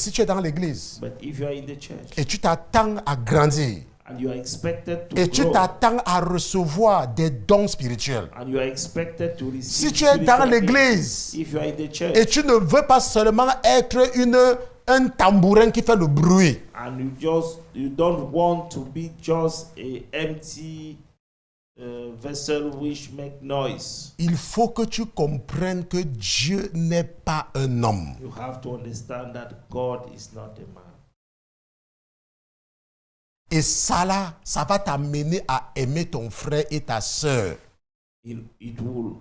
si tu es dans l'église But if you are in the church et tu t'attends à grandir and you are expected to et tu grow t'attends à recevoir des dons spirituels, and you are expected to receive si tu es dans spiritual l'église gifts, if you are in the church et tu ne veux pas seulement être un tambourin qui fait le bruit, and you don't want to be just a empty vessel which make noise, il faut que tu comprennes que Dieu n'est pas un homme. you have to understand that God is not a man. Et ça là, ça va t'amener à aimer ton frère et ta sœur. It will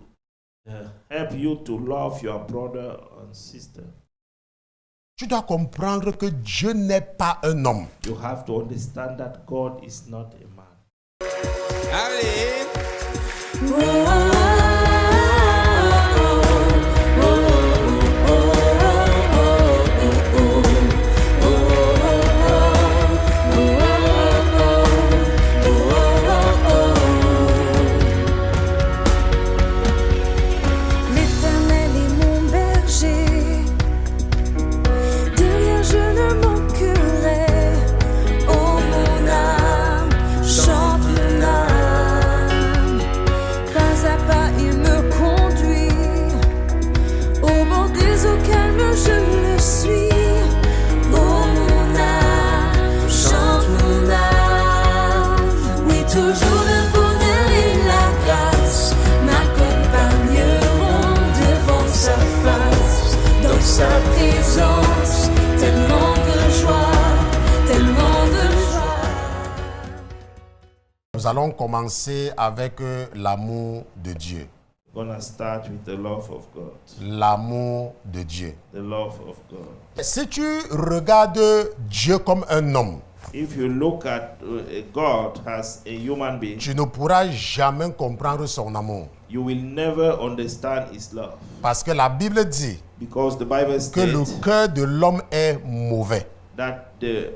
help you to love your brother and sister. Tu dois comprendre que Dieu n'est pas un homme. You have to understand that God is not a man. Allez. L'Éternel est mon berger, de rien je ne manquerai. Oh mon âme, chante mon âme, pas à pas il me conduit, au bord des eaux calmes je le suis. Oh mon âme, chante mon âme, oui toujours le bonheur et la grâce m'accompagneront devant sa face, dans sa présence, tellement de joie, tellement de joie. Nous allons commencer avec l'amour de Dieu. We're gonna start with the love of God. L'amour de Dieu. The love of God. Si tu regardes Dieu comme un homme, If you look at God as a human being, tu ne pourras jamais comprendre son amour. you will never understand his love. Parce que la Bible dit Because the Bible que le states cœur de l'homme est mauvais. that the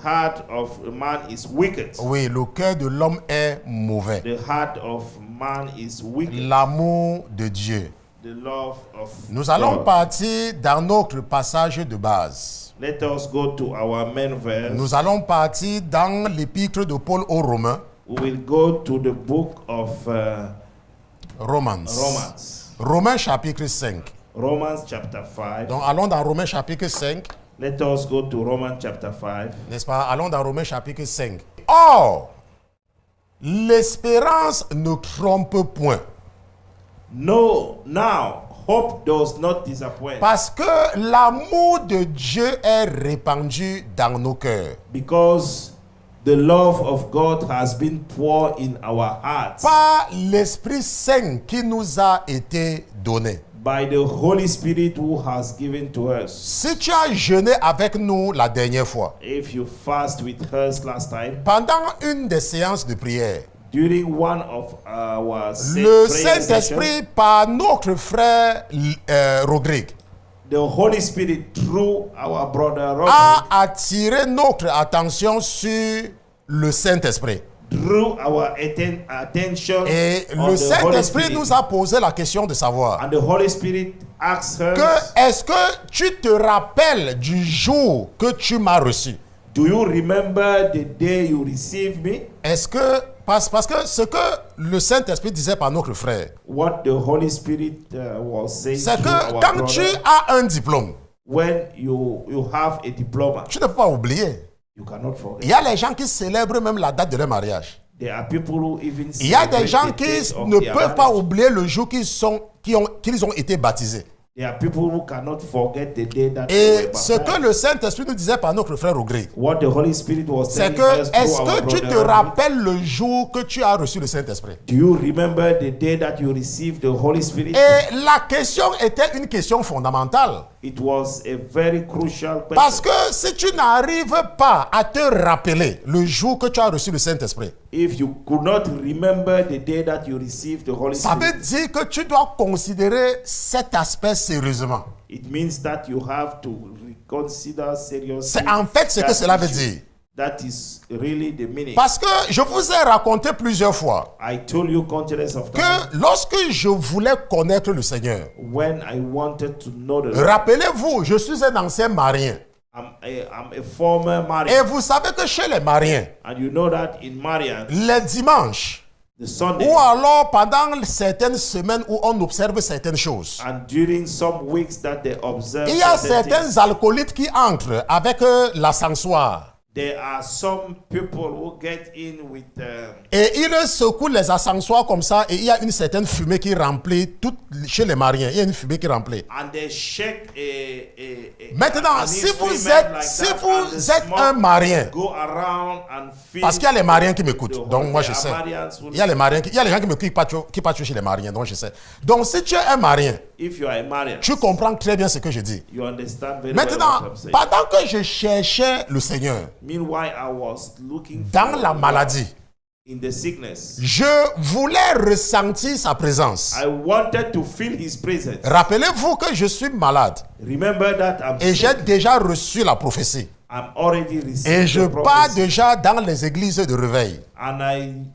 heart of a man is wicked. Oui, le cœur de l'homme est mauvais. The heart of man is wicked. L'amour de Dieu. The love of Nous allons God. partir dans notre passage de base. Let us go to our main verse. Nous allons partir dans l'épître de Paul aux Romains. We will go to the book of Romans. Romains chapitre 5. Romans chapter 5. Donc allons dans Romains chapitre 5. Let us go to Romans chapter 5. N'est-ce pas? Allons dans Romains chapitre 5. Or, l'espérance ne trompe point. No, now hope does not disappoint, Parce que l'amour de Dieu est répandu dans nos cœurs. because the love of God has been poured in our hearts Par l'Esprit Saint qui nous a été donné. by the Holy Spirit who has given to us. Si tu as jeûné avec nous la dernière fois, If you fast with us last time, pendant une des séances de prière, during one of our le prayer sessions, Saint-Esprit, par notre frère Rodrigue, the Holy Spirit through our brother Robert, a attiré notre attention sur le Saint-Esprit. drew our attention Et on le the Holy Saint-Esprit Spirit. nous a posé la question de savoir And the Holy Spirit asked her, que est-ce que tu te rappelles du jour que tu m'as reçu? do you remember the day you received me? Est-ce que parce que ce que le Saint-Esprit disait par notre frère, What the Holy Spirit was saying c'est to que our quand tu brother, as un diplôme, when you have a diploma, tu ne peux pas oublier. you cannot Il forget. y a les gens qui célèbrent même la date de leur mariage. There are people who even Il y a des celebrate gens the qui date of ne their peuvent pas marriage. oublier le jour qu'ils ont été baptisés. There are people who cannot forget the day that they Et were ce que baptized. le Saint-Esprit nous disait par notre frère Rodrigue, What the Holy Spirit was c'est telling que us through est-ce our que tu brother te Robert, rappelles le jour que tu as reçu le Saint-Esprit? do you remember the day that you received the Holy Spirit? Et la question était une question fondamentale. It was a very crucial question. Parce que si tu n'arrives pas à te rappeler le jour que tu as reçu le Saint-Esprit, If you could not remember the day that you received the Holy ça veut Spirit, dire que tu dois considérer cet aspect sérieusement. it means that you have to reconsider seriously. C'est en fait ce que that cela veut issue. dire. That is really the meaning. Parce que je vous ai raconté plusieurs fois I told you countless of times que lorsque je voulais connaître le Seigneur, when I wanted to know the Lord. rappelez-vous, je suis un ancien marin. I'm a former Et Marian. vous savez que chez les Mariens, And you know that in Marian, les dimanches, the Sunday, ou alors pendant certaines semaines où on observe certaines choses, and during some weeks that they observe, il y a certain certains things, alcoolites qui entrent avec l'ascensoir. there are some people who get in with Et ils secouent les ascensoirs comme ça et il y a une certaine fumée qui remplit tout chez les Mariens. Il y a une fumée qui remplit. and they shake Maintenant, an si vous instrument êtes, like si that, and vous the êtes smoke un Marien, go around and fill parce qu'il y a les Mariens qui the m'écoutent, whole- donc moi je there are sais. Marians who- Il y a les Mariens, il y a les gens qui m'écoutent qui passent chez les Mariens, donc je sais. Donc si tu es un Marien, If you are a Marian, tu comprends très bien ce que je dis. you understand very well Maintenant, what I'm saying. pendant que je cherchais le Seigneur Meanwhile, I was looking dans for la God maladie, in the sickness. je voulais ressentir sa présence. I wanted to feel His presence. Rappelez-vous que je suis malade Remember that I'm et j'ai sick. déjà reçu la prophétie. I'm already received Et je the pars prophecy. déjà dans les églises de réveil. And I'm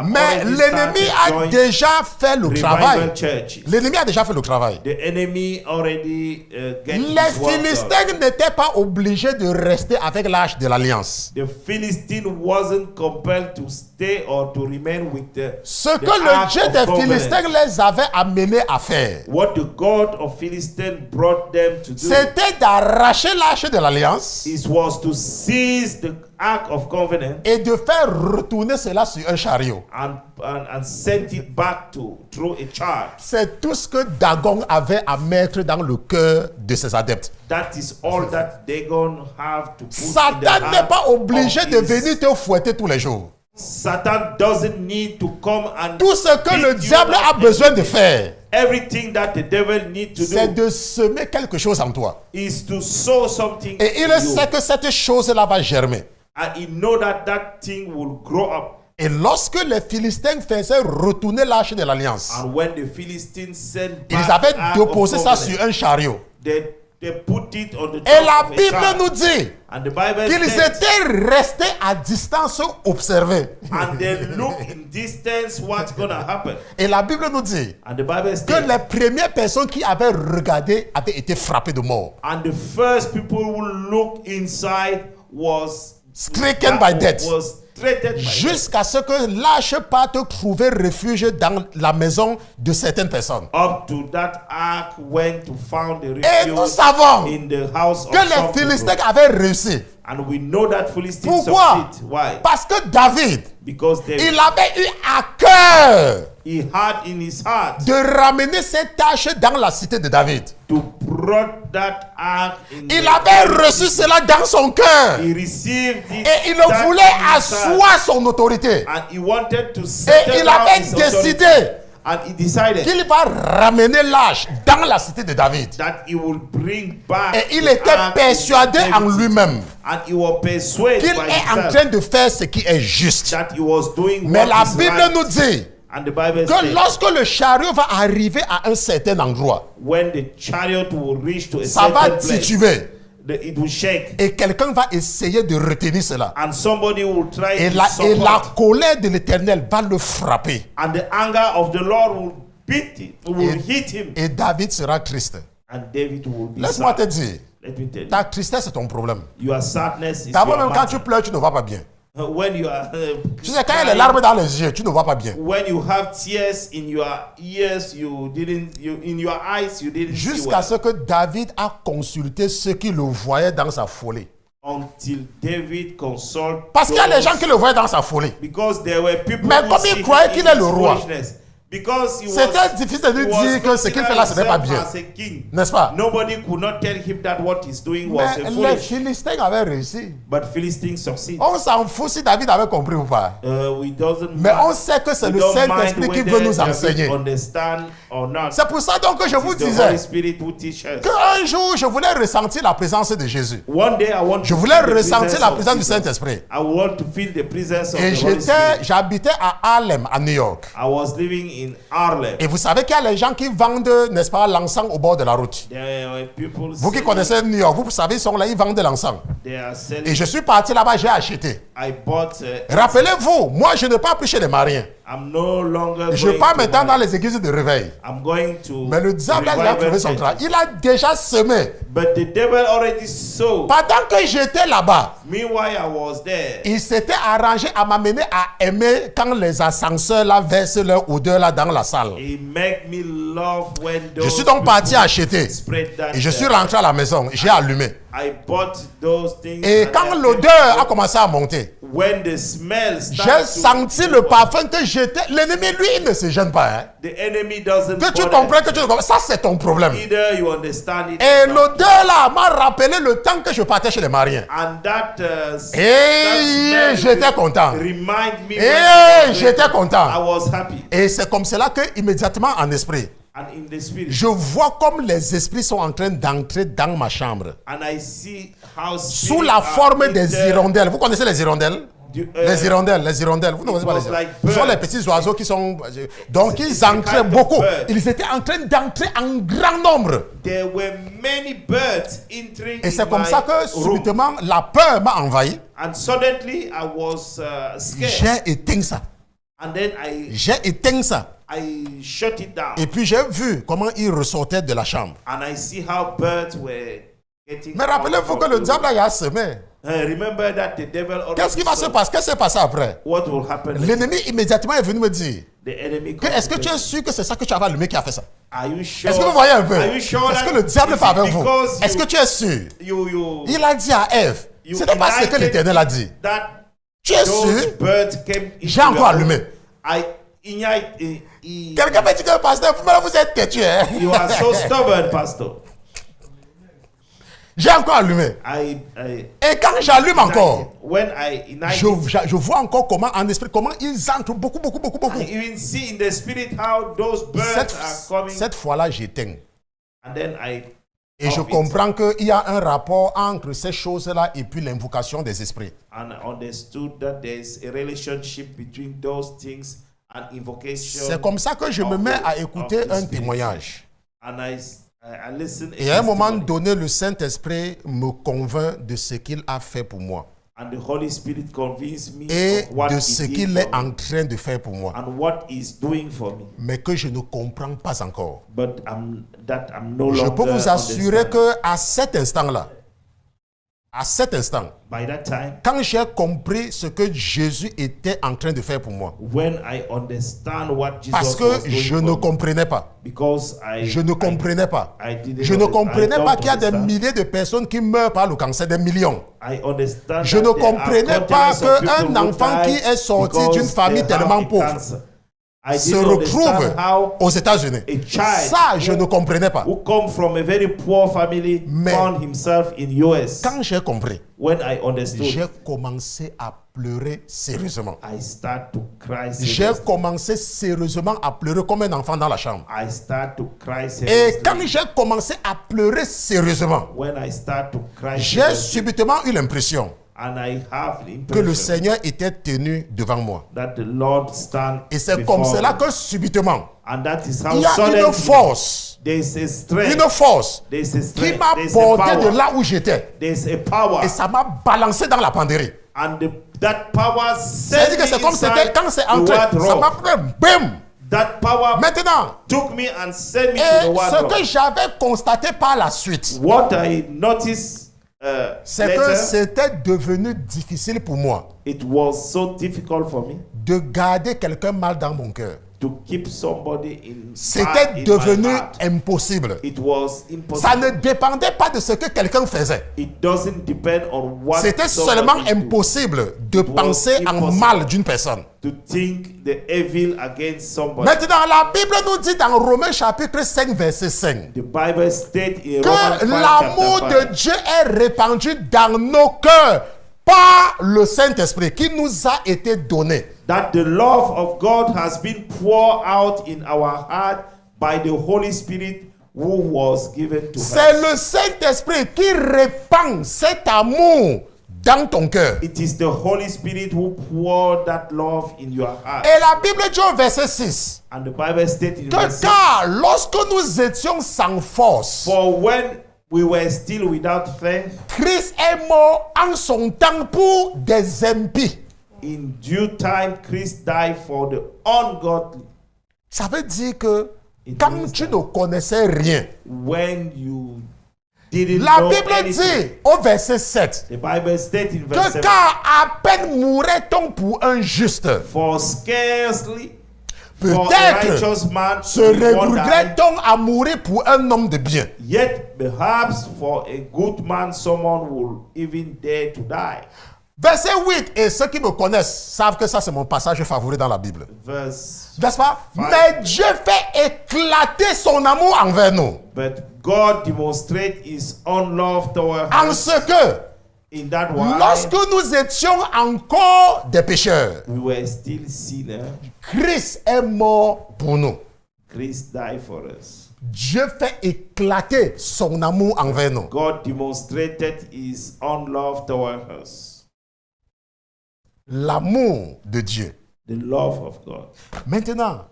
Mais already l'ennemi started a joining déjà fait le revival travail. churches. L'ennemi a déjà fait le travail. The enemy already get Les his work done. Philistins n'étaient pas obligés de rester avec l'Arche de l'Alliance. The Philistine wasn't compelled to stay or to remain with the Ce the que le Ark Dieu of des Covenant. Philistins les avait amenés à faire, What the God of Philistine brought them to do c'était d'arracher l'Arche de l'Alliance was to seize the Ark of Covenant et de faire retourner cela sur un chariot. and send it back through a chart. C'est tout ce que Dagon avait à mettre dans le cœur de ses adeptes. That is all that Dagon have to put in the Satan n'est heart pas obligé of de his- venir te fouetter tous les jours. Satan doesn't need to come and Tout ce que le beat you diable a up. besoin de faire, Everything that the devil needs to c'est do de semer quelque chose en toi. is to sow something Et il in you. sait que cette chose-là va germer. And he know that that thing will grow up. Et lorsque les Philistins faisaient retourner l'arche de l'Alliance, And when the Philistines sent ils back avaient Ark of déposé ça Covenant, sur un chariot. they put it on the top Et la of a Bible chart. nous dit And the Bible qu'ils says, étaient restés à distance observer. and they look in distance what's gonna happen. Et la Bible nous dit And the Bible que says, les premières personnes qui avaient regardé avaient été frappées de mort. and the first people who looked inside was Stricken by death. was threatened by death. Jusqu'à ce que l'arche parte trouver refuge dans la maison de certaines personnes. Up to that ark went to found the Et nous refuge savons in the house of que some les people. Philistins avaient réussi. And we know that Philistines Pourquoi? succeed. Why? Parce que David, Because il avait eu à cœur he had in his heart de ramener cette tâche dans la cité de David. to brought that ark in Il the- avait reçu cela dans son cœur. He received it Et il that voulait in his heart. asseoir son autorité. And he wanted to Et settle il down avait his authority. décidé And he decided qu'il va ramener l'arche dans la cité de David. that he will bring back Et il the était ark persuadé in en David's- lui-même And he was persuaded qu'il by est en himself train de faire ce qui est juste. that he was doing Mais what la is Bible right. nous dit And the Bible que says lorsque le chariot va arriver à un certain endroit, when the chariot will reach to a ça va certain place, tituber. it will shake. Et quelqu'un va essayer de retenir cela. And somebody will try Et to la support. colère de l'Éternel va le frapper. And the anger of the Lord will beat him, will hit him. Et David sera triste. And David will be Laisse-moi te sad. dire, Let me tell you. ta tristesse est ton problème. Your sadness is D'abord, your même quand matter. tu pleures, tu ne vas pas bien. When you are Tu sais, quand il y a les crying, larmes dans les yeux, tu ne vas pas bien. when you have tears in your ears, in your eyes, you didn't see Jusqu'à well. ce que David a consulté ceux qui le voyaient dans sa folie. Until David consulted. Parce qu'il y a des gens qui le voyaient dans sa folie. Because there were people Mais who comme see il croyait him qu'il in est le his roi, foolishness. Because he c'était was, difficile de he lui was dire que ce qu'il fait là, ce n'est pas bien. as a king. N'est-ce pas? Nobody could not tell him that what he's doing was Mais a les foolish. Philistins avaient réussi. But Philistines succeed. On s'en fout si David avait compris ou pas. We doesn't Mais mind- on sait que c'est we le don't Saint-Esprit mind qui whether veut nous David enseigner. understand or not. C'est pour ça donc que je vous It's the Holy disais Spirit who teach us. qu'un jour, je voulais ressentir la présence de Jésus. One day I want Je to voulais feel the ressentir presence la of présence du Jesus. Saint-Esprit. I want to feel the presence of Et the Holy Spirit. j'habitais à Harlem, à New York. I was living in Harlem. Et vous savez qu'il y a les gens qui vendent, n'est-ce pas, l'encens au bord de la route. There were people Vous qui selling- connaissez New York, vous savez, ils sont là, ils vendent de l'encens. they are selling. Et je suis parti là-bas, j'ai acheté. I bought. Rappelez-vous, moi je ne pars plus chez les mariens. I'm no longer. Je going pars to maintenant dans marry. les églises de réveil. I'm going to. Mais le diable il a revival trouvé son churches. travail. Il a déjà semé. But the devil already sowed. Pendant que j'étais là-bas, Meanwhile, I was there. il s'était arrangé à m'amener à aimer quand les ascenseurs là versent leur odeur là dans la salle. He make me love when those Je suis donc parti people acheter. spread that. Et je suis rentré à la maison. J'ai allumé. I bought those things. Et and quand I l'odeur a commencé à monter, when the smell j'ai starts senti le parfum que j'étais. L'ennemi, lui, il ne se gêne pas. Hein. the enemy doesn't Que tu bother. comprends, que tu ne comprends. Ça, c'est ton problème. Either you understand it. Et or not. l'odeur là m'a rappelé le temps que je partais chez les mariens. And that, Et j'étais content. Remind me. Et when I was j'étais I content. was happy. Et c'est comme cela que immédiatement en esprit, And in the spirit. je vois comme les esprits sont en train d'entrer dans ma chambre. And I see how Sous la forme des hirondelles. Vous connaissez les hirondelles? Les hirondelles. Vous ne connaissez pas les hirondelles. Ce sont les petits oiseaux qui sont... Donc ils entraient beaucoup. Ils étaient en train d'entrer en grand nombre. There were many birds entering Et c'est in comme my ça que room. subitement la peur m'a envahi. And suddenly I was scared. J'ai éteint ça. And then J'ai éteint ça. I shut it down. Et puis j'ai vu comment ils ressortaient de la chambre. And I see how birds were getting. Mais rappelez-vous que le diable a semé. Remember that the devil already Qu'est-ce qui va se saw passer? Qu'est-ce qui s'est passé après? what will happen. L'ennemi immédiatement est venu me dire The enemy que est-ce que tu es sûr que c'est ça que tu avais allumé qui a fait ça? Are you sure? Est-ce que vous voyez un peu? Are you sure Est-ce that que le diable is fait it avec vous? because Est-ce que tu es sûr? you Il a dit à Ève, you ce n'est pas ce que ignited l'Éternel a dit. that Tu es those sûr? birds came into J'ai encore your allumé. home? I ignite. Quelqu'un m'a dit que pasteur, vous êtes têtu. Hein? You are so stubborn, pastor. J'ai encore allumé. Et quand j'allume encore, when I ignite, je vois encore comment en esprit, comment ils entrent beaucoup. I even see in the spirit how those birds are coming. Cette fois-là, j'éteins. And then Et je comprends qu'il y a un rapport entre ces choses-là et puis l'invocation des esprits. And I understood that there is a relationship between those things and invocation. C'est comme ça que je me mets à écouter un témoignage. And I listen. Et à un moment donné, le Saint-Esprit me convainc de ce qu'il a fait pour moi. And the Holy Spirit convinced me Et of what de he ce did qu'il for est me en train de faire pour moi. and what he's doing for me. Mais que je ne comprends pas encore. But I'm no Je longer peux vous assurer understand. qu'à cet instant-là, By that time, quand j'ai compris ce que Jésus était en train de faire pour moi, when I understand what Jesus parce was que doing je for ne me, comprenais pas. because Je ne comprenais pas. I didn't Je ne comprenais I don't pas qu'il y a des understand. milliers de personnes qui meurent par le cancer, des millions. I understand Je that ne there are comprenais pas continents of people qu'un who enfant die qui est sorti because d'une famille they have tellement a pauvre cancer. I se didn't retrouve understand how aux États-Unis. a child Ça, je ne comprenais pas. who come from a very poor family Mais found himself in US. quand j'ai compris, When I understood, j'ai commencé à pleurer sérieusement. I start to cry J'ai seriously. commencé sérieusement à pleurer comme un enfant dans la chambre. I start to cry Et seriously. quand j'ai commencé à pleurer sérieusement, When I start to cry j'ai seriously, subitement eu l'impression and I have que le l'impression Seigneur était tenu devant moi. that the Lord stand Et c'est before comme cela me. que subitement, And that is how il y a suddenly une force, there is a strength, une force there is a qui strength, m'a there is a porté de power, là où j'étais. there is a power, Et ça m'a balancé dans la penderie. and that power C'est-à-dire sent que c'est me comme c'était inside quand c'est the entré, ça wardrobe. m'a fait bim. That power Maintenant, took me and sent me to et the ce wardrobe. que j'avais constaté par la suite, What I noticed c'est que later, c'était devenu difficile pour moi it was so difficult for me de garder quelqu'un mal dans mon cœur. to keep somebody in C'était my devenu heart. impossible. It was Ça impossible. ne dépendait pas de ce que quelqu'un faisait. It doesn't depend on what C'était somebody seulement do. impossible de It was penser en impossible. mal d'une personne. To think the evil against somebody. Maintenant, la Bible nous dit dans Romains chapitre 5, verset 5, The Bible states in Romans 5 que l'amour chapter 5, de Dieu est répandu dans nos cœurs par le Saint-Esprit qui nous a été donné. that the love of God has been poured out in our heart by the Holy Spirit who was given to C'est us. le Saint-Esprit qui répand cet amour dans ton cœur. It is the Holy Spirit who poured that love in your heart. Et la Bible dit au verset 6 And the Bible states in que verse 6, car lorsque nous étions sans force, for when We were still without faith. Christ est mort en son temps pour des impies. In due time, Christ died for the ungodly. Ça veut dire que It quand means tu that ne connaissais rien, when you didn't la know Bible anything, dit au verset 7 the Bible states in verse que 7, car à peine mourrait-on pour un juste, for scarcely for a peut-être righteous man se will one die, regrouperait-on à mourir pour un homme de bien. yet perhaps for a good man someone will even dare to die. Verset 8, et ceux qui me connaissent savent que ça c'est mon passage favori dans la Bible. Verse, N'est-ce pas? Mais Dieu fait éclater son amour envers nous. but God demonstrates his own love toward En us ce que, in that way, lorsque nous étions encore des pécheurs, we were still sinners. Christ est mort pour nous. Christ died for us. Dieu fait éclater son amour envers nous. God demonstrated his own love toward us. L'amour de Dieu. The love of God. Maintenant,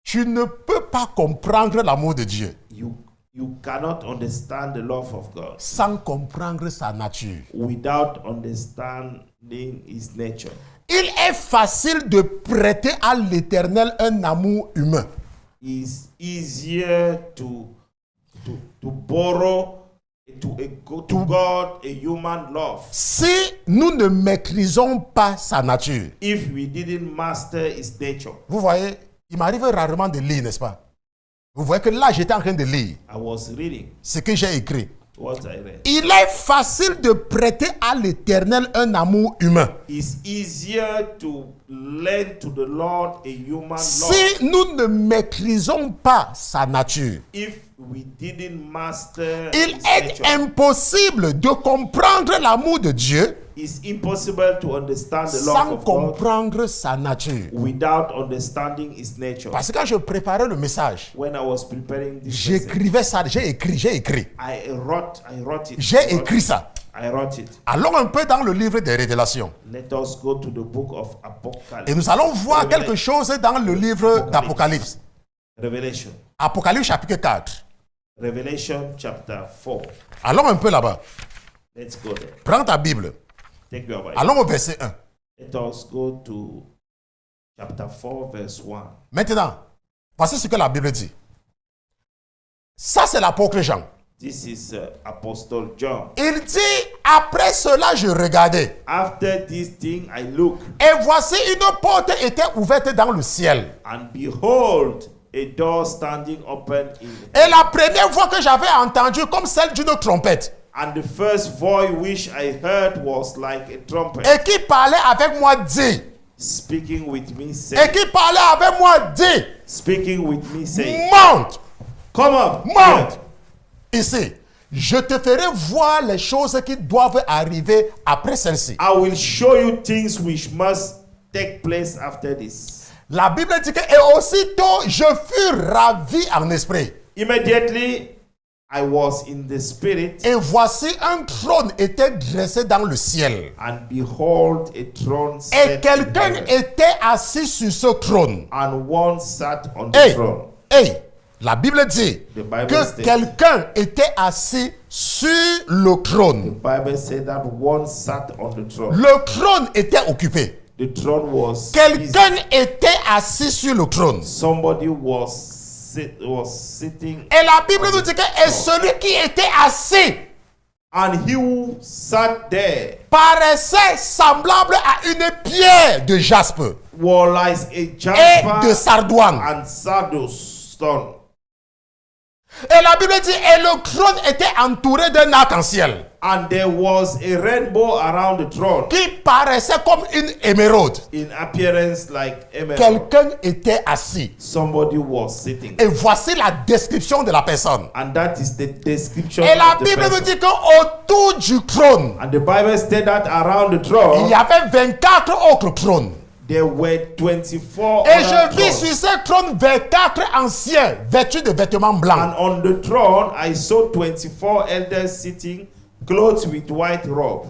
tu ne peux pas comprendre l'amour de Dieu You cannot understand the love of God sans comprendre sa nature. without understanding his nature. Il est facile de prêter à l'Éternel un amour humain. It's easier to borrow to God a human love Si nous ne maîtrisons pas sa nature. if we didn't master his nature. Vous voyez, il m'arrive rarement de lire, n'est-ce pas? Vous voyez que là, j'étais en train de lire I was reading ce que j'ai écrit. what I read. Il est facile de prêter à l'Éternel un amour humain. It's easier to lend to the Lord a human love Si nous ne maîtrisons pas sa nature, if we didn't master il his est nature. impossible de comprendre l'amour de Dieu It's impossible to understand the love sans of God comprendre sa nature. without understanding his nature. Parce que quand je préparais le message, When I was preparing this message, j'écrivais ça, j'ai écrit. I wrote it. J'ai écrit ça. I wrote it. Allons un peu dans le livre des Révélations. Let us go to the book of Apocalypse. Et nous allons voir quelque chose dans le livre d'Apocalypse. Revelation. Apocalypse chapitre 4. Revelation chapter 4. Allons un peu là-bas. Let's go there. Prends ta Bible. Take your Bible. Allons au verset 1. Let us go to chapter 4 verse 1. Maintenant, voici ce que la Bible dit. Ça, c'est l'apôtre Jean. This is Apostle John. Il dit, après cela, je regardais. After this thing I looked, Et voici une porte était ouverte dans le ciel. and behold, a door standing open in Et la première voix que j'avais entendue comme celle d'une trompette. and the first voice which I heard was like a trumpet Et qui parlait avec moi dit. speaking with me, Et saying, qui parlait avec moi dit. saying, Monte, come up, monte. Ici, je te ferai voir les choses qui doivent arriver après celle-ci. I will show you things which must take place after this. La Bible dit que, et aussitôt, je fus ravi en esprit. Immediately, I was in the spirit, Et voici un trône était dressé dans le ciel. and behold, a throne Et set in quelqu'un heaven, était assis sur ce trône. and one sat on the Hey, throne. hey, la Bible dit The Bible que states- quelqu'un était assis sur le trône. Bible said that one sat on the throne. Le trône était occupé. The throne was busy. Quelqu'un était assis sur le trône. Somebody was sitting, Et la Bible nous dit que et celui qui était assis and he who sat there paraissait semblable à une pierre de jaspe was like a et de jasper sardoine. and sardius stone. Et la Bible dit et le trône était entouré d'un arc-en-ciel And there was a rainbow around the throne, qui paraissait comme une émeraude. in appearance like emerald. Quelqu'un était assis. Somebody was sitting. Et voici la description de la personne. And that is the description Et la of the Bible nous person. dit qu'autour du trône, And the Bible said that around the il throne, y avait 24 autres trônes. there were 24 Et other je vis thrones. sur ces trônes 24 anciens vêtus de vêtements And blancs. on the throne, I saw 24 elders sitting, clothed with white robe.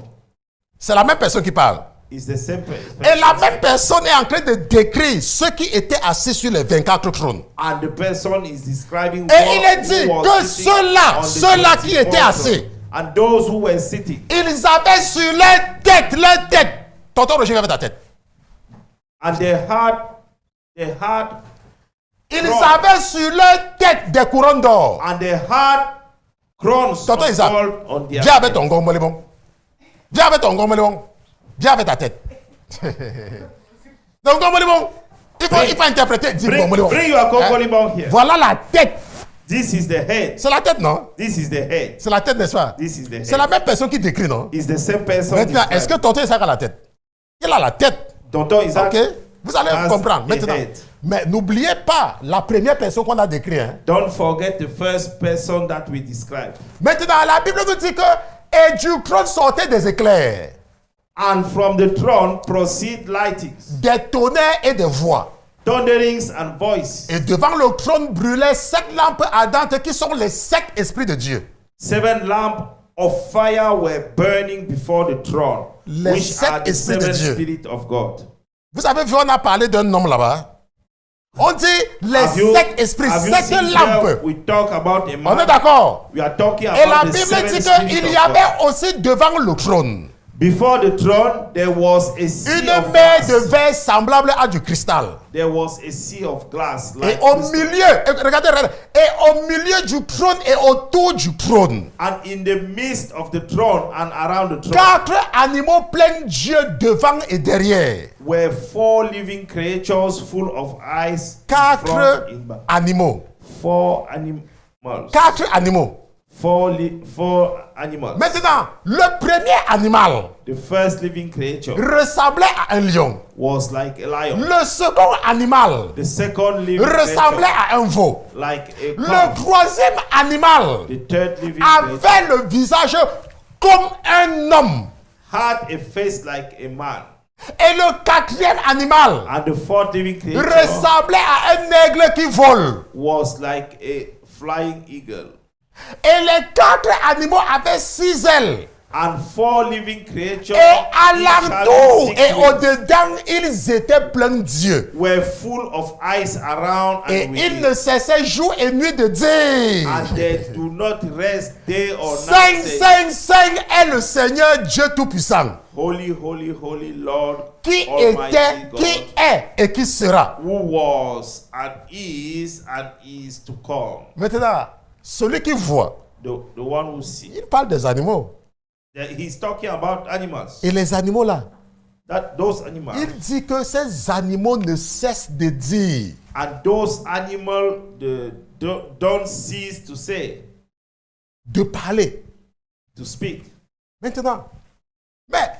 C'est la même personne qui parle. Is the same Et la même personne est en train de décrire ceux qui étaient assis sur les 24 trônes. And the person is describing Et il est dit que ceux-là qui étaient assis, and those who were sitting, ils avaient sur leur tête. Tonton Roger, avec ta tête. And they had ils avaient sur leur tête des couronnes d'or. And they had crowns of gold on their viens avec ton gomme, bon. Viens avec ton gomme, bon. Viens avec ta tête. Donc, gomme, bon. Il faut interpréter. Bring your gomme here. Voilà la tête. This is the head. C'est la tête, non? This is the head. C'est la tête, n'est-ce pas? This is the head. C'est la même personne qui décrit, non? Is the same person. Maintenant, est-ce que tonton Isaac a la tête? Il a la tête. Tonton Isaac. Ok? Vous allez comprendre. Maintenant. Mais n'oubliez pas la première personne qu'on a décrite. Hein? Don't forget the first person that we described. Maintenant, la Bible nous dit que et du trône sortaient des éclairs. And from the throne proceed lightings. Des tonnerres et des voix. Thunderings and voices. Et devant le trône brûlaient 7 lampes ardentes qui sont les 7 esprits de Dieu. 7 lamps of fire were burning before the throne, les which are the 7 spirits of God. Vous avez vu, on a parlé d'un homme là-bas. On dit les 7 esprits, 7 lampes. We talk about a man. On est d'accord? We are talking about et la Bible dit qu'il y avait aussi devant le trône. Before the throne, there was a sea une mer de verre semblable à du cristal. There was a sea of glass. Et au milieu, regardez, et au milieu du trône et autour du trône. And in the midst of the throne and around the throne. 4 animaux pleins d'yeux devant et derrière. Were 4 living creatures full of eyes. 4 animaux. 4 animals. 4 animaux. 4 animals. Maintenant, le premier animal, the first living creature, ressemblait à un lion. Was like a lion. Le second animal, the second living ressemblait à un veau. Like a cow. Le troisième animal, the third living avait le visage comme un homme. Had a face like a man. Et le quatrième animal, and the fourth living creature, ressemblait à un aigle qui vole. Was like a flying eagle. Et les 4 animaux avaient 6 ailes. And 4 living creatures. Et à l'entour et au-dedans, ils étaient pleins d'yeux. Were full of eyes around and et ils ne cessaient jour et nuit de dire. And they do not rest day or night. Saint est le Seigneur Dieu Tout-Puissant. Holy, holy, holy Lord. Qui était, God, qui est et qui sera. Who was and is to come. Maintenant, celui qui voit, the one who sees. Il parle des animaux. He's talking about animals. Et les animaux là, those animals. Il dit que ces animaux ne cessent de dire. And those animals don't cease to say. De parler. To speak. Maintenant, mais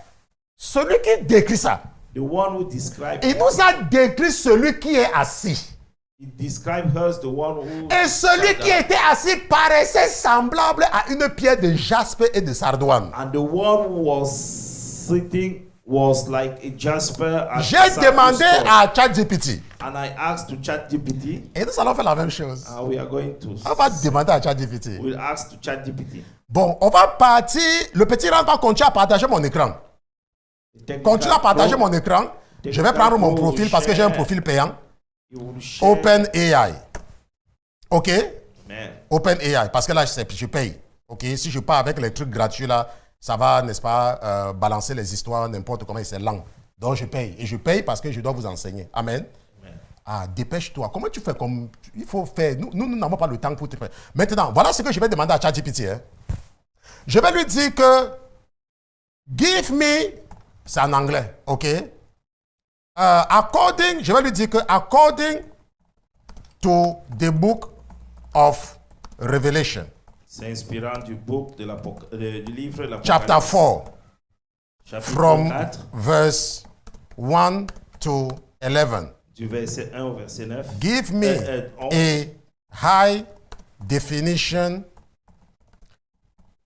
celui qui décrit ça, the one who describes. Il nous a décrit celui qui est assis. He described her, the one who. Et celui qui était assis paraissait semblable à une pierre de jaspe et de sardoine. And the one who was sitting was like a jasper. J'ai demandé à ChatGPT. And I asked to ChatGPT. Et nous allons faire la même chose. We are going to. On va demander à ChatGPT. We'll ask to ChatGPT. Bon, on va partir. Le petit rang va continuer à partager mon écran. Continue à partager mon écran. Je vais prendre mon profil parce que j'ai un profil payant. OpenAI. Ok? OpenAI. Parce que là, je paye. Ok? Si je pars avec les trucs gratuits là, ça va, n'est-ce pas, balancer les histoires n'importe comment, c'est lent. Donc je paye. Et je paye parce que je dois vous enseigner. Amen. Ah, dépêche-toi. Comment tu fais comme. Il faut faire. Nous n'avons pas le temps pour te faire. Maintenant, voilà ce que je vais demander à ChatGPT. Hein. Je vais lui dire que. Give me. C'est en anglais. Ok? Je vais lui dire que according to the book of Revelation, s'inspirant du book du livre de l'Apocalypse, chapter 4, from 4, verse 1 to 11, du verset 1 au verset 9, give me a high definition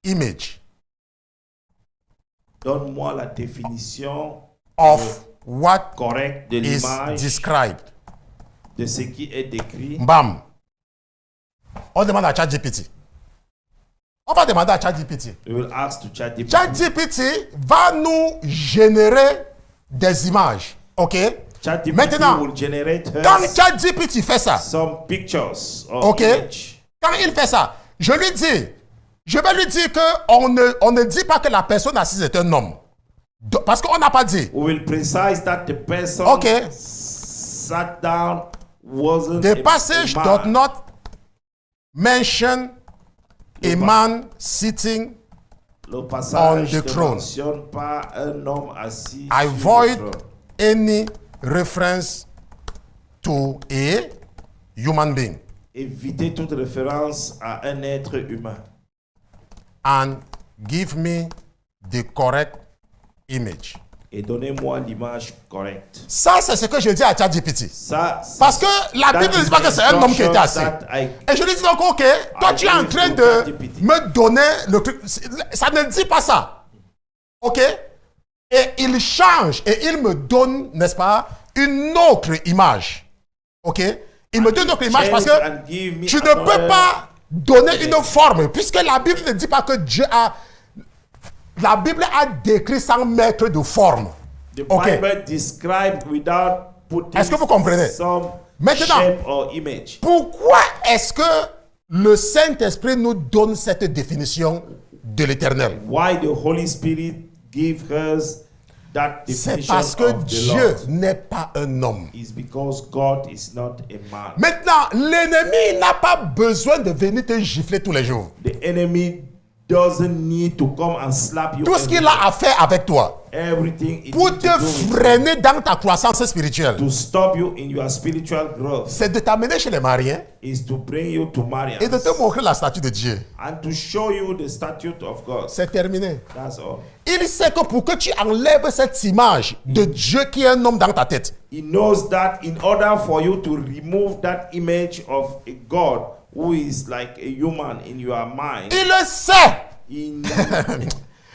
image. Donne-moi la définition of what correct de is described. De ce qui est décrit. Bam. On demande à ChatGPT. On va demander à ChatGPT. We will ask to ChatGPT. ChatGPT va nous générer des images. OK? ChatGPT Maintenant, will generate quand ChatGPT fait ça, some pictures or OK? image. Quand il fait ça, je vais lui dire qu'on ne dit pas que la personne assise est un homme. Parce qu'on n'a pas dit. We will precise that the person OK. sat down wasn't The a passage man. does not mention a man sitting. Le passage on the ne throne. mentionne pas un homme assis I sur avoid le trône. any reference to a human being Évitez toute référence à un être humain and give me the correct image. et donnez-moi l'image correcte. Ça, c'est ce que je dis à ChatGPT. Ça, Parce que la Bible ne dit pas que c'est un homme qui était assis. Et je lui dis donc, ok, toi tu es en train de me donner le truc. Ça ne dit pas ça. Ok? Et il change et il me donne, n'est-ce pas, une autre image. Ok? Il me donne une autre image parce que je ne peux pas donner une forme puisque la Bible ne dit pas que Dieu a. La Bible a décrit sans mettre de forme. The Bible described without putting Est-ce que vous comprenez? some Maintenant, shape or image. pourquoi est-ce que le Saint-Esprit nous donne cette définition de l'éternel? Why the Holy Spirit give us that C'est definition parce que of the Dieu Lord? n'est pas un homme. Is because God is not a man. Maintenant, l'ennemi n'a pas besoin de venir te gifler tous les jours. The enemy doesn't need to come and slap you. Tout ce qu'il a à faire avec toi Everything it pour needs te to do with freiner dans ta croissance spirituelle, to stop you in your spiritual growth c'est de t'amener chez les mariés is to bring you to Mariam et de te montrer la statue de Dieu. and to show you the statute of God. C'est terminé. That's all. Il sait que pour que tu enlèves cette image de Dieu qui est un homme dans ta tête, He knows that in order for you to remove that image of a God who is like a human in your mind, il le sait he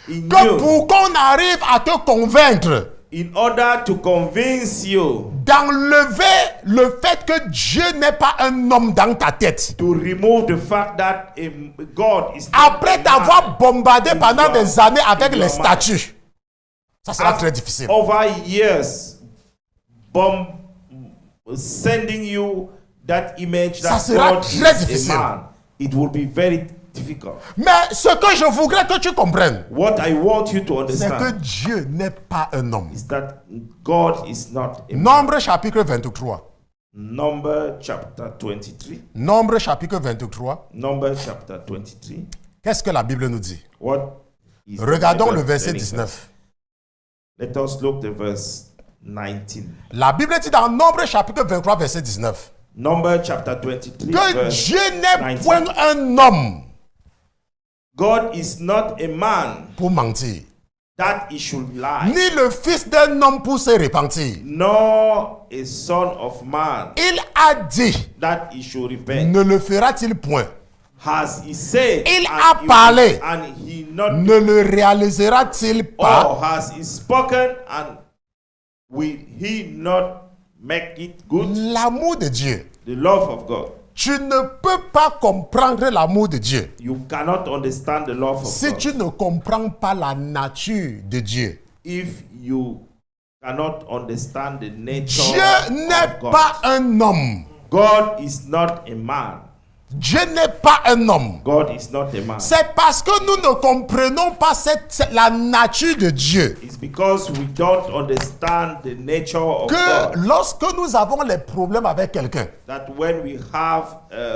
que knew pour qu'on arrive à te convaincre in order to convince you d'enlever le fait que Dieu n'est pas un homme dans ta tête, to remove the fact that God is not après a man t'avoir bombardé in pendant your- des années avec in les your mind. statues, ça sera très difficile. Over years sending you that image Ça that sera God très is difficile. a man, it will be very difficult. Mais ce que je voudrais que tu comprennes, What I want you to c'est que understand Dieu n'est pas un homme. is that God is not a man. Nombre chapitre 23. Number chapter 23. Nombre chapitre 23. Number chapter 23. Qu'est-ce que la Bible nous dit? What is the Regardons Bible le verset telling us? 19. Let us look the verse 19. La Bible dit dans Nombre chapitre 23, verset 19, Number chapter 23. que verse Dieu n'est 19. point un homme God is not a man pour mentir, that he should lie, ni le fils d'un homme pour se repentir. nor a son of man Il a dit, that he should repent. ne le fera-t-il point? Has he said, Il and a he parlé. will- and he not, Ne le réalisera-t-il pas? or has he spoken, and will he not make it good? L'amour de Dieu. The love of God. Tu ne peux pas comprendre l'amour de Dieu You cannot understand the love of si God tu ne comprends pas la nature de Dieu. if you cannot understand the nature Dieu n'est of God. pas un homme. God is not a man. Dieu n'est pas un homme. God is not a man. C'est parce que nous ne comprenons pas la nature de Dieu It's because we don't understand the nature of que God lorsque nous avons les problèmes avec quelqu'un, that when we have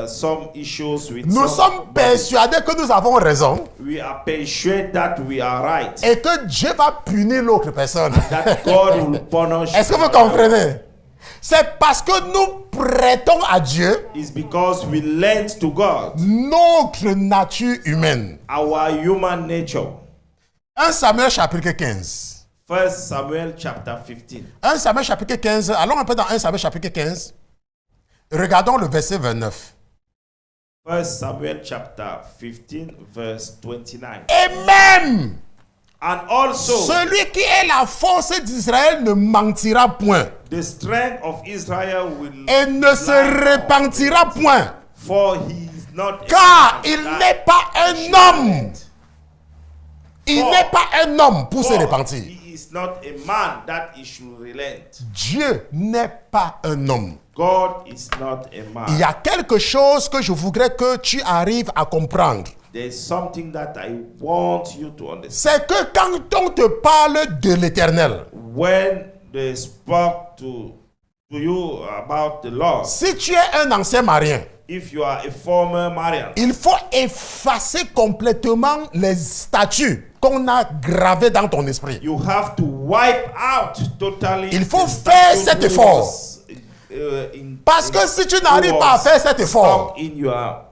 some issues with nous sommes somebody, persuadés que nous avons raison we are persuaded that we are right, et que Dieu va punir l'autre personne. that God will punish. Est-ce que vous comprenez? C'est parce que nous prêtons à Dieu It's because we lent to God notre nature humaine. our human nature. 1 Samuel chapitre 15. 1 Samuel chapter 15. 1 Samuel chapitre 15. Allons un peu dans 1 Samuel chapitre 15. Regardons le verset 29. 1 Samuel chapter 15 verse 29. Et même And also celui qui est la force d'Israël ne mentira point the strength of Israel will et ne se repentira point, for he is not a car man il that n'est pas he un should homme. repent. Il n'est pas un homme pour se repentir. He is not a man that he should relent. Dieu n'est pas un homme. God is not a man. Il y a quelque chose que je voudrais que tu arrives à comprendre. There's something that I want you to understand. C'est que quand on te parle de l'Éternel, When they spoke to you about the Lord, si tu es un ancien marien, if you are a former Marian, il faut effacer complètement les statuts qu'on a gravés dans ton esprit. you have to wipe out totally. Il faut the faire statute cet who effort. was, Parce que si tu n'arrives pas à faire cet effort, stuck in your,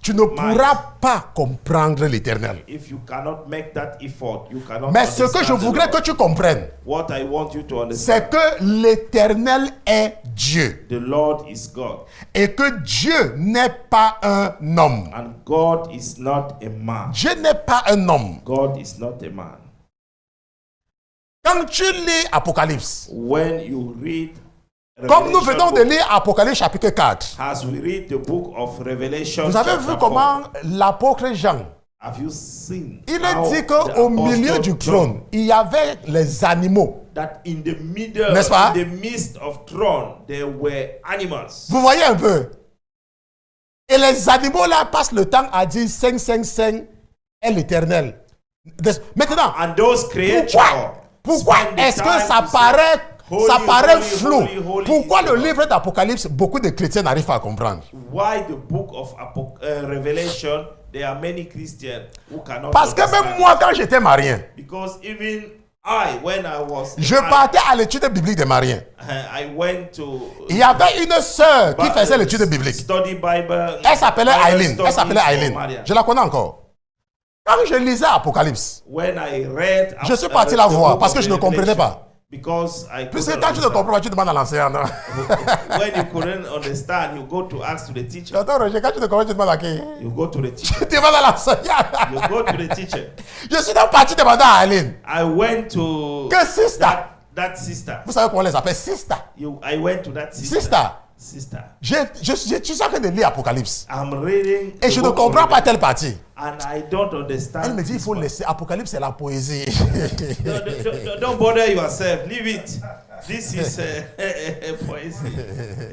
tu ne pourras pas comprendre l'Éternel. if you cannot make that effort, you cannot. Mais ce que je understand the voudrais que Lord. tu comprennes, What I want you to understand, c'est que l'Éternel est Dieu. the Lord is God, Et que Dieu n'est pas un homme. and God is not a man. Dieu n'est pas un homme. God is not a man. Quand tu lis Apocalypse, When you read comme nous venons de book, lire Apocalypse chapitre 4, as we read the book of Revelation, vous avez chapter vu 4, comment l'apôtre Jean, have you seen il how dit the qu'au milieu apostle du John, trône, il y avait les animaux. that in the middle, N'est-ce pas? in the midst of throne, there were animals. Vous voyez un peu? Et les animaux là passent le temps à dire 555 est l'Éternel. Maintenant, And those creatures, pourquoi spend the est-ce que time ça to say, paraît, Holy, ça paraît holy, flou? holy, holy Pourquoi is le the livre d'Apocalypse, beaucoup de chrétiens n'arrivent pas à comprendre? Why the book of Revelation, there are many Christians who cannot Parce que understand même moi, quand j'étais marien, because even I, when I was je partais à l'étude biblique des mariens. I went to Il y avait une sœur qui faisait l'étude biblique. study Bible. Elle s'appelait Bible Aileen. Elle studies s'appelait for Aileen. Maria. Je la connais encore. Quand je lisais Apocalypse, When I read, je suis parti la the voir book parce que of je ne comprenais Revelation, pas. Because I Puisque couldn't quand tu ne understand. comprends pas, tu demandes à l'enseignant. non? When you couldn't understand, you go to ask to the teacher. J'entends Roger, quand tu ne comprends pas, tu demandes à qui? You go to the teacher. Tu demandes à l'enseignant. You go to the teacher. Je suis donc parti demander à Aileen. I went to Que sister? that sister. Vous savez comment on les appelle? Sister. I went to that sister. Sister. Je suis en train de lire Apocalypse. I'm reading. Et the je ne book of comprends pas Revelation, telle partie. And I don't understand. Elle me dit, il this faut one. laisser. Apocalypse, c'est la poésie. Don't bother yourself. Leave it. This is a poesy.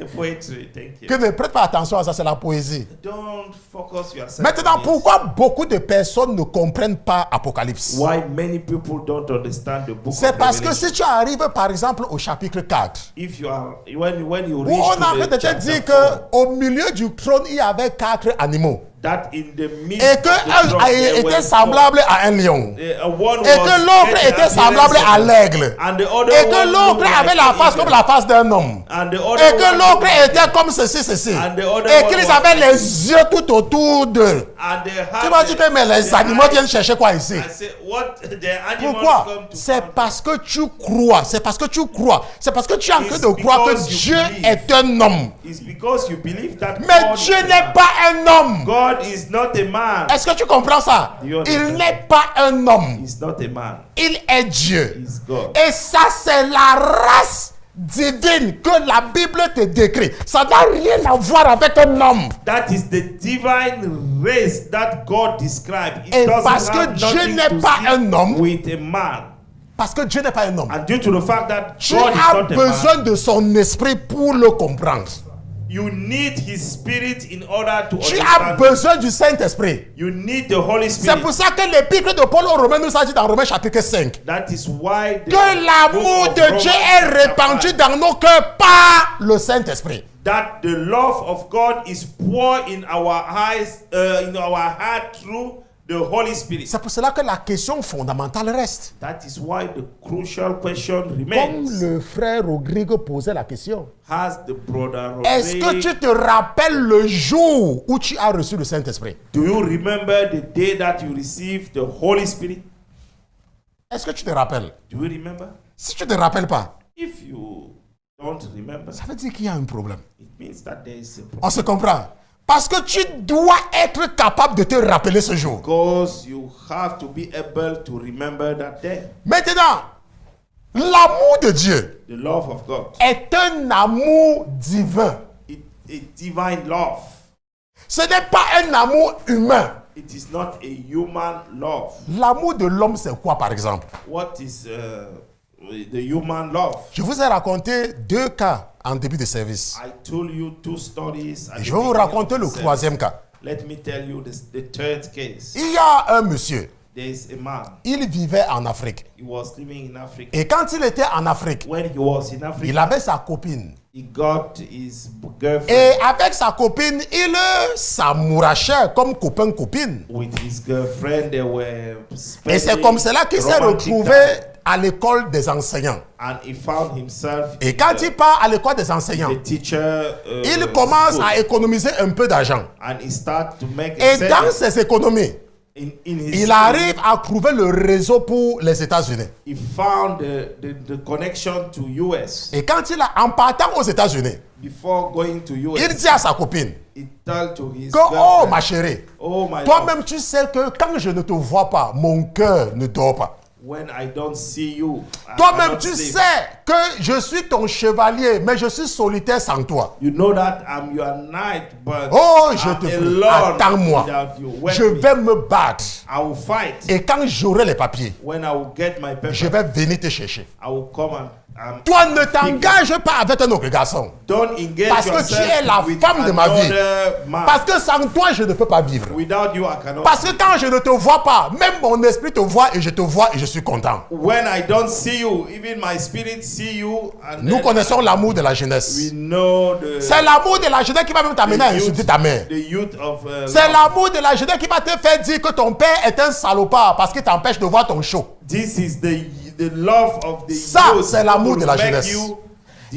A poetry. Thank you. Que ne prête pas attention à ça, c'est la poésie. Don't focus yourself. Maintenant, on it. pourquoi beaucoup de personnes ne comprennent pas Apocalypse? Why many people don't understand the book C'est of parce que Revelation? si tu arrives, par exemple, au chapitre 4, If you are when you où reach on to arrête de the te chapter dire 4, qu'au milieu du trône, il y avait 4 animaux. that in the midst Et of the throne, qu'un there were était semblable à un lion. one Et was que l'autre head était appearance semblable à of- l'aigle. and the other Et que one l'autre looked avait like la an face eagle. comme la face d'un homme. And the other Et que one l'autre looked like- était comme ceci. And the other Et one qu'ils was avaient like- les yeux tout autour d'eux. And they had Tu m'as dit que mais les the animaux eyes. viennent chercher quoi ici? I said, what the animals Pourquoi? come to C'est find? parce que tu crois. C'est parce que tu crois. C'est parce que tu es en train It's de croire que because you Dieu believe. est un homme. It's because you believe that Mais God Dieu is n'est a- pas un homme. God is not a man. Est-ce que tu comprends ça? Do you understand? Il n'est pas un homme. He's not a man. Il est Dieu. He's God. Et ça, c'est la race divine que la Bible te décrit. Ça n'a rien à voir avec un homme. That is the divine race that God described. It Et doesn't parce que have Dieu nothing n'est to pas see un homme, with a man. parce que Dieu n'est pas un homme, And due to the fact that tu God is as not a besoin man, de son esprit pour le comprendre. you need His Spirit in order to Tu as understand. besoin du Saint-Esprit. You need the Holy C'est Spirit. pour ça que l'épître de Paul aux Romains nous a dit dans Romains chapitre 5 That is why the que l'amour book of de Dieu Romans est répandu chapter dans nos cœurs par le Saint-Esprit. that the love of God is poured in our eyes, in our heart through the Holy Spirit. C'est pour cela que la question fondamentale reste. That is why the crucial question Comme remains. le frère Rodrigue posait la question. Has the brother Est-ce que Rodrigue, tu te rappelles le jour où tu as reçu le Saint-Esprit? do you remember the day that you received the Holy Spirit? Est-ce que tu te rappelles? Do you remember? Si tu ne te rappelles pas, If you don't remember, ça veut dire qu'il y a un problème. it means that there is a problem. On se comprend? Parce que tu dois être capable de te rappeler ce jour. Because you have to be able to remember that day. Maintenant, l'amour de Dieu The love of God. est un amour divin. A divine love. Ce n'est pas un amour humain. It is not a human love. L'amour de l'homme, c'est quoi, par exemple? What is the human love? Je vous ai raconté 2 cas en début de service. I told you 2 stories. Et je vais vous raconter le 3e cas. Let me tell you the third case. Il y a un monsieur. There is a man. Il vivait en Afrique. He was living in Africa. Et quand il était en Afrique, When he was in Africa, il avait sa copine. he got his girlfriend. Et avec sa copine, il s'amourachait comme copain-copine. With his girlfriend, they were Et c'est comme cela qu'il s'est romantic retrouvé time. à l'école des enseignants. And he found himself Et quand il part à l'école des enseignants, the teacher. il commence school. à économiser un peu d'argent. And he start to make a Et saving dans ses économies, in his il arrive à trouver le réseau pour les États-Unis. He found the connection to US. Et quand il a, en partant aux États-Unis, Before going to US, il dit à sa copine he told to his que, oh girlfriend, ma chérie, oh my love, toi-même tu sais que quand je ne te vois pas, mon cœur ne dort pas. when I don't see you, I Toi-même cannot tu sleep. sais que je suis ton chevalier, mais je suis solitaire sans toi. You know that I'm your knight, but Oh, je I'm te prie, alone attends-moi. without you. When Je vais me battre. I will fight. Et quand j'aurai les papiers, When I will get my paper, je vais venir te chercher. I will come and Toi ne t'engages pas avec un autre garçon. don't engage Parce que tu yourself es la with femme de ma vie. another man. Parce que sans toi, je ne peux pas vivre. Without you, I cannot. Parce que quand je ne te vois pas, même mon esprit te voit et je te vois et je suis content. When I don't see you, even my spirit see you. And Nous then connaissons l'amour de la jeunesse. we know C'est l'amour de la jeunesse qui va même t'amener à insulter ta mère. the youth of C'est love. l'amour de la jeunesse qui va te faire dire que ton père est un salopard parce qu'il t'empêche de voir ton show. This is the love of the Ça, youth c'est l'amour to de la make jeunesse. you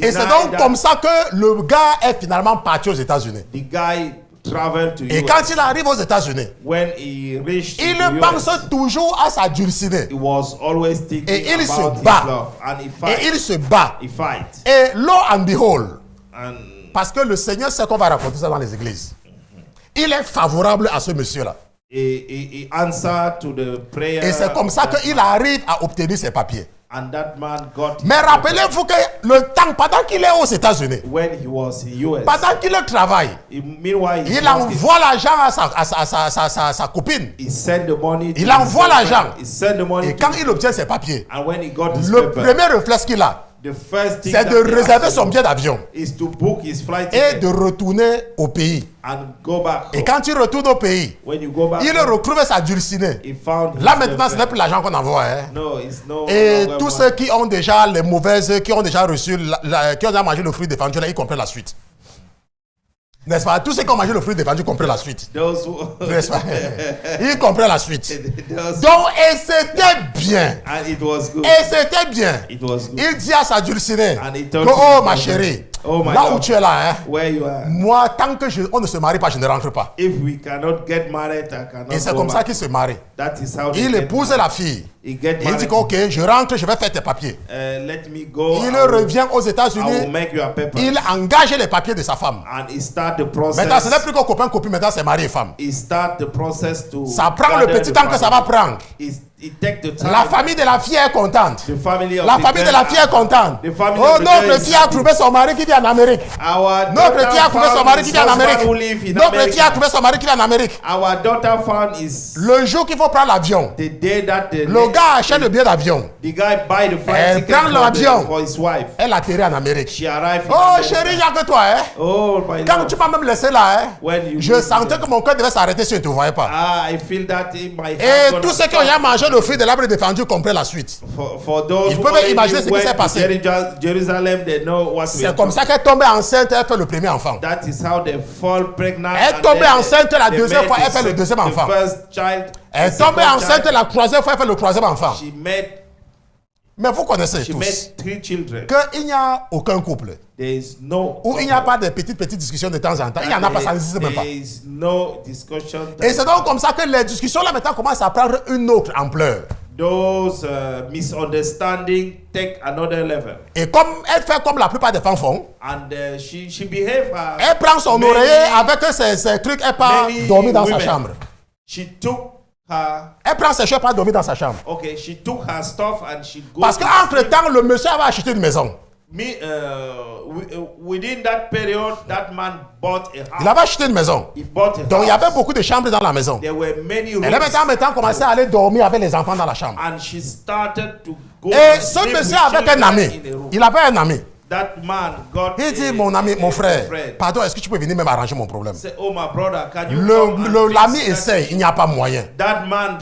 Et c'est deny donc that comme ça que le gars est finalement parti aux États-Unis. the guy traveled to Et US. quand il arrive aux États-Unis, When he reached il the pense US, toujours à sa dulcinée. he was always thinking Et il se about his bat. love, and he Et fight. il se bat. He fight. Et lo and behold, And parce que le Seigneur sait qu'on va raconter ça dans les églises. Il est favorable à ce monsieur-là. he answered to the prayer. Et c'est comme ça qu'il arrive à obtenir ses papiers. And that man got. Mais rappelez-vous que le temps, pendant qu'il est aux États-Unis, When he was in US, pendant qu'il travaille, meanwhile he's il working. envoie l'argent à sa copine. He sent the money. Il to his envoie girlfriend. l'argent. He sent the money. Et to quand il obtient ses papiers, And when he got his le paper, premier réflexe qu'il a, the first thing c'est that de he réserver has to son do billet d'avion is to book his flight et ticket de retourner au pays. and go back Et home. quand il retourne au pays, When you go back il home, retrouve sa dulcinée. he found Là his maintenant, ce n'est girlfriend. plus l'argent qu'on envoie. Hein. No, it's no Et longer tous money. ceux qui ont déjà les mauvaises, qui ont déjà reçu, qui ont déjà mangé le fruit défendu, là, ils comprennent la suite. N'est-ce pas? Tous ceux qui ont mangé le fruit défendu comprennent la suite. Those who N'est-ce pas? Ils comprennent la suite. those, Donc, et c'était bien. and it was good. Et c'était bien. It was good. Il dit à sa dulcinée And he que, told oh his ma girlfriend, chérie, oh my là où love, tu es là, hein, where you are. moi, tant que on ne se marie pas, je ne rentre pas. If we cannot get married, I cannot Et c'est go comme ça back. qu'il se marie. That is how they Il get épouse married. la fille. He get Il dit married. que, ok, je rentre, je vais faire tes papiers. Let me go. Il I will- revient aux I will États-Unis. make your paper. Il engage les papiers de sa femme. And he start the process. Maintenant, ce n'est plus qu'un copain-copine, maintenant c'est mari et femme. He start the process to. Ça prend le gather petit the temps que ça va family. prendre. He take the time. La famille de la fille est contente. The family of La the famille de girl la fille est contente. The family Oh, of the girl notre is fille a happy. trouvé son mari qui vit en Amérique. Our Notre daughter fille a trouvé son found mari his qui vit en husband Amérique. who live in Notre fille a America. trouvé son mari qui vit en Amérique. Our daughter found his. Le jour qu'il faut prendre l'avion, The day that le gars achète le billet d'avion. the guy buy the flight Elle ticket prend l'avion. for his wife. Elle atterrit en Amérique. She arrived. in Oh America. chérie, il n'y a que toi. Hein? Oh my Quand love. tu m'as même laissé là, hein? When you Je leave sentais me. que mon cœur devait s'arrêter si je ne te voyais pas. I feel that in my Et heart tous ceux qui ont gonna déjà mangé le fruit de l'arbre défendu comprennent la suite. For those Ils who peuvent already imaginer ce qui went s'est to passé. Jerusalem, they know what we C'est comme ça qu'elle est tombée enceinte, elle fait le premier enfant. That is how they fall pregnant. Elle est and tombée then enceinte la they deuxième made fois, the elle fait le sec- deuxième enfant. The first child. Elle the est tombée second enceinte child. la troisième fois, elle fait le troisième enfant. She made Mais vous connaissez she tous made 3 children. qu'il n'y a aucun couple There is no. où il n'y a pas de petites discussions de temps en temps. Il n'y en a pas, ça n'existe même pas. There is no discussion. Et c'est donc comme ça que les discussions là maintenant commencent à prendre une autre ampleur. Those misunderstanding take another level. Et comme elle fait comme la plupart des femmes font, And she behave. elle prend son many- oreiller avec ses trucs, elle part many dormir dans sa women. chambre. She took her. Elle prend ses choses, elle part dormir dans sa chambre. Okay, she took her stuff and she goes. Parce qu'entre temps, le monsieur avait acheté une maison. Within that period, that man bought a house. Il avait acheté une maison. He bought a Donc il y house. avait beaucoup de chambres dans la maison. There were many rooms. Elle avait maintenant commencé à aller dormir avec les enfants dans la chambre. And she started to go Et to ce sleep monsieur with avait un children ami. in a room. Il avait un ami. That man got Il dit, a- mon ami, mon a frère, friend. pardon, est-ce que tu peux venir même arranger mon problème? Say, oh my brother, can you come and L'ami fix that? essaye, il n'y a pas moyen. That man,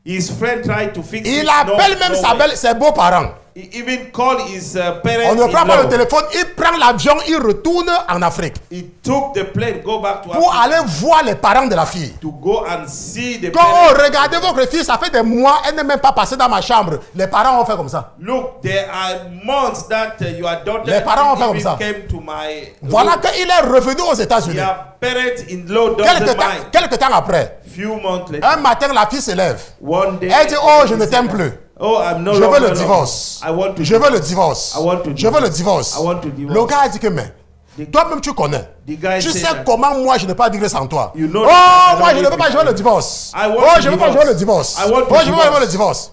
his friend tried to fix it. Il appelle même ses beaux-parents. He even called his On parents. ne prend pas le téléphone, il prend l'avion, il retourne en Afrique He took the plane, go back to pour Africa aller voir les parents de la fille. to go and see the Quand parents. regardez votre fille, ça fait des mois, elle n'est même pas passée dans ma chambre. Les parents ont fait comme ça. Look, there are months that your daughter Les parents ont fait comme even ça. came to my Voilà room. qu'il est revenu aux États-Unis. Your parents-in-law doesn't mind. Quelque temps après, Few months later, un matin, la fille se lève. one day, Elle dit, oh, je ne t'aime plus. Oh, I'm no Je longer veux le love. divorce. I want to Je veux le divorce. I want to Je veux le divorce. I want to divorce. Le gars a dit que, mais, toi-même tu connais. The guy Tu said sais that. comment moi je ne peux pas vivre sans toi. You know Oh, that I moi don't je ne live veux pas, with je veux you. le divorce. I want Oh, to je veux pas, je divorce. veux le divorce. I want to Oh, je veux divorce. le divorce.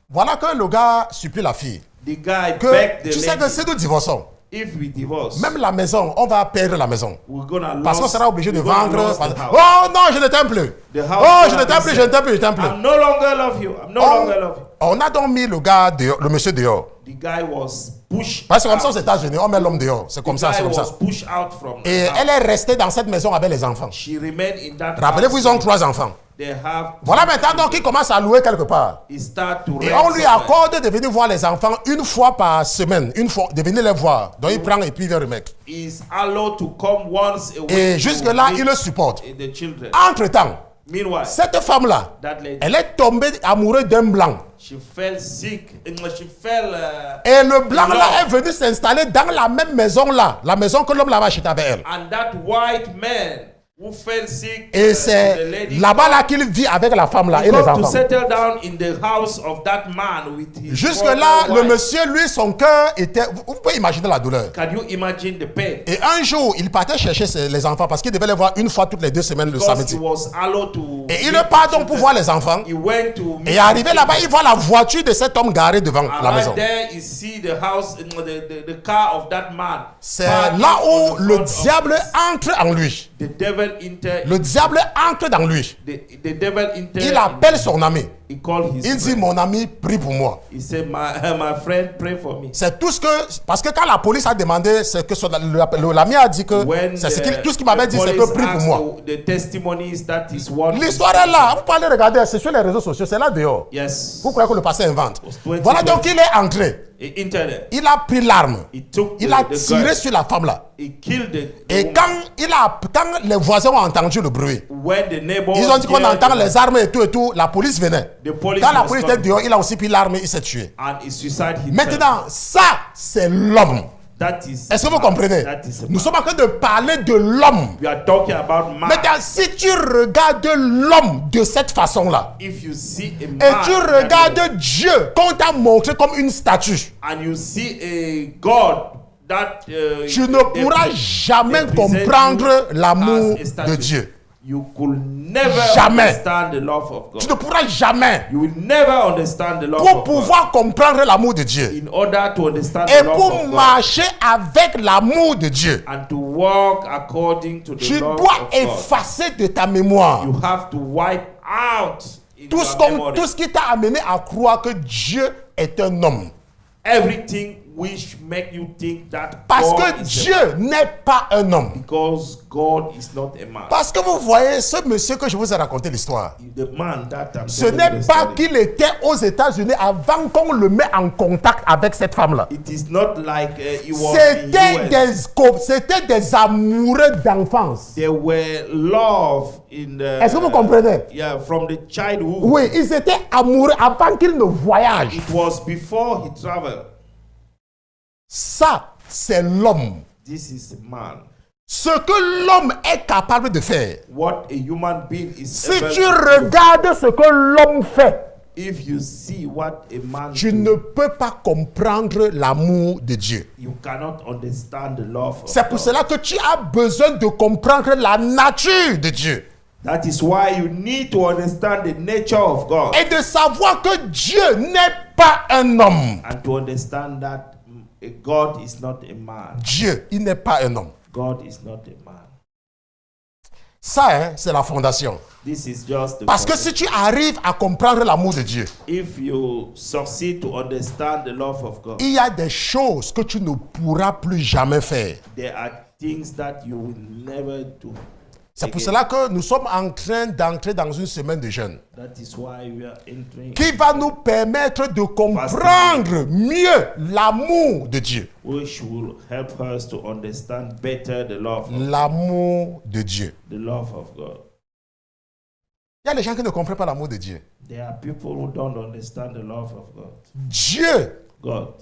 Voilà que le gars supplie la fille. The guy Que begged the tu sais que lady, si nous divorçons, if we divorce, même la maison, on va perdre la maison. we're gonna Parce qu'on lose, sera obligé de we're gonna vendre. lose the house. Oh non, je ne t'aime plus. The house Oh, je gonna ne t'aime be plus, je sold. ne t'aime plus, je ne t'aime plus. I'm no longer love you. I'm no longer love you. On a donc mis le gars dehors, le monsieur dehors. The guy was pushed. Parce que comme ça aux out. États-Unis, on met l'homme dehors. C'est comme The ça, guy c'est comme ça. was pushed out from the Et house. elle est restée dans cette maison avec les enfants. She remained in that Rappelez-vous, house. ils ont 3 enfants. They have. Voilà maintenant donc il commence à louer quelque part. He start to Et rent on lui somewhere. accorde de venir voir les enfants une fois par semaine. Une fois, de venir les voir. Donc il prend et puis il vient remettre. Is allowed to come once a week. Et to jusque-là, meet il le supporte. the children. Entre-temps, Meanwhile, cette femme-là, that lady, elle est tombée amoureuse d'un blanc. she fell sick. She fell. Et le blanc là love. est venu s'installer dans la même maison là. La maison que l'homme l'avait achetée avec elle. And that white man who fell sick. Et the c'est lady là-bas là qu'il vit avec la femme là et les come to enfants. settle down in the house of that man with his Jusque-là, former le wife. monsieur, lui, son cœur était... Vous pouvez imaginer la douleur. Can you imagine the pain? Et un jour, il partait chercher les enfants parce qu'il devait les voir une fois toutes les 2 semaines le Because he samedi. was allowed to. Et il meet part the donc pour children. voir les enfants. He went to. meet Et arrivé the là-bas, il children. voit la voiture de cet homme garée devant la Right maison. there, you see the house, the car of that man. C'est parked là on où the le front of diable it. entre en lui. The devil entered. Le diable entre dans lui. The devil entered. Il appelle son ami. He called his Il dit, friend. mon ami, prie pour moi. He said, my friend, pray for me. C'est tout ce que... Parce que quand la police a demandé, c'est que l'ami a dit que... When C'est the- tout ce qu'il m'avait the dit, c'est que police prie pour asked moi. the testimonies that is what. L'histoire est là. Vous pouvez aller regarder, c'est sur les réseaux sociaux, c'est là dehors. Yes. Vous croyez que le passé invente. Was 20 Voilà donc il est entré. He entered. Il a pris l'arme. He took Il a the tiré gun. sur la femme là. He killed the Et woman. quand les voisins ont entendu le bruit, When the neighbors ils ont dit qu'on heard entend the- les armes et tout, la police venait. The police Quand la was police était coming. dehors, il a aussi pris l'arme et il s'est tué. and he suicide himself. Maintenant, ça, c'est l'homme. That is. Est-ce que vous comprenez? That is a Nous man. sommes en train de parler de l'homme. We are talking about man. Maintenant, si tu regardes l'homme de cette façon-là, If you see a et man tu that way, regardes Dieu qu'on t'a montré comme une statue, and you see a God that tu ne pourras jamais represent comprendre you l'amour as a statue. de Dieu. You could never Jamais. understand the love of God. Tu ne pourras jamais, You will never understand the love pour of pouvoir comprendre l'amour de Dieu God. In order to understand et the love pour of God marcher avec l'amour de Dieu, and to walk according to the tu love dois of God, effacer de ta mémoire you have to wipe out in tout your memory ce qui t'a amené à croire que Dieu est un homme. everything which make you think that Parce God que is Dieu n'est pas un homme. because God is not a man. Parce que vous voyez, ce monsieur que je vous ai raconté l'histoire, The man that I'm ce telling n'est you the pas story, qu'il était aux États-Unis avant qu'on le mette en contact avec cette femme-là. it is not like he was in US. C'était des amoureux d'enfance. There were love in the. Est-ce que vous comprenez? Yeah, from the childhood. Oui, ils étaient amoureux avant qu'ils ne voyagent. It was before he traveled. Ça, c'est l'homme. This is a man. Ce que l'homme est capable de faire. What a human being is Si able tu to do. regardes ce que l'homme fait, If you see what a man tu do, ne peux pas comprendre l'amour de Dieu. you cannot understand the love of C'est pour God. cela que tu as besoin de comprendre la nature de Dieu. That is why you need to understand the nature of God Et de savoir que Dieu n'est pas un homme. and to understand that God is not a man. Dieu, il n'est pas un homme. God is not a man. Ça, hein, c'est la fondation. This is just the Parce que si tu arrives à comprendre l'amour de Dieu, if you succeed to understand the love of God, il y a des choses que tu ne pourras plus jamais faire. there are things that you will never do. C'est pour cela que nous sommes en train d'entrer dans une semaine de jeûne That is why we are entering, qui va nous permettre de comprendre mieux l'amour de Dieu. which will help us to understand better the love L'amour de Dieu. of God. Il y a des gens qui ne comprennent pas l'amour de Dieu. There are people who don't understand the love of God. Dieu, God,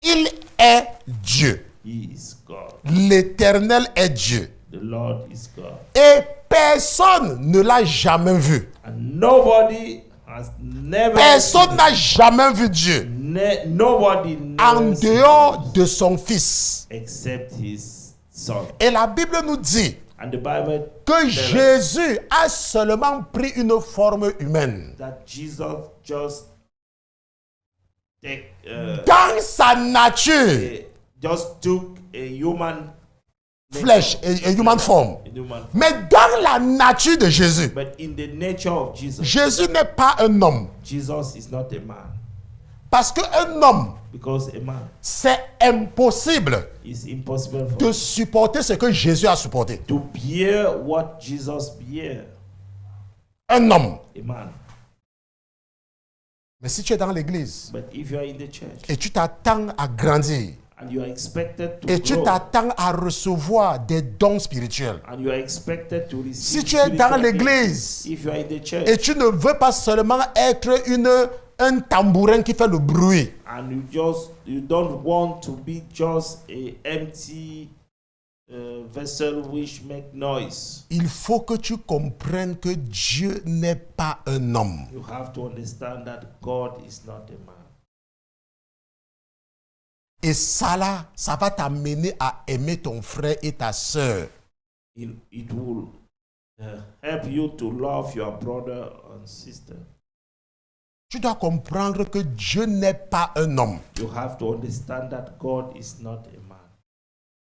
il est Dieu. He is God. L'Éternel est Dieu. The Lord is God. Et personne ne l'a jamais vu. And nobody has never Personne n'a jamais vu Dieu nobody en knows dehors de son Fils. except his son. Et la Bible nous dit And the Bible que tells us Jésus a seulement pris une forme humaine. that Jesus just Dans sa nature, just took a human flèche et human form. human. Mais dans la nature de Jésus, But in the nature of Jesus, Jésus n'est pas un homme. Jesus is not a man, Parce qu'un homme, because a man c'est impossible is impossible for de supporter ce que Jésus a supporté. to bear what Jesus bear. Un homme. A man. Mais si tu es dans l'église But if you are in the church et tu t'attends à grandir and you are expected to et tu grow, t'attends à recevoir des dons spirituels, and you are expected to receive si tu es dans spiritual l'église gifts, if you are in the church et tu ne veux pas seulement être un tambourin qui fait le bruit, and you don't want to be just a empty vessel which make noise, il faut que tu comprennes que Dieu n'est pas un homme. you have to understand that God is not a man. Et ça là, ça va t'amener à aimer ton frère et ta sœur. It will help you to love your brother and sister. Tu dois comprendre que Dieu n'est pas un homme. You have to understand that God is not a man.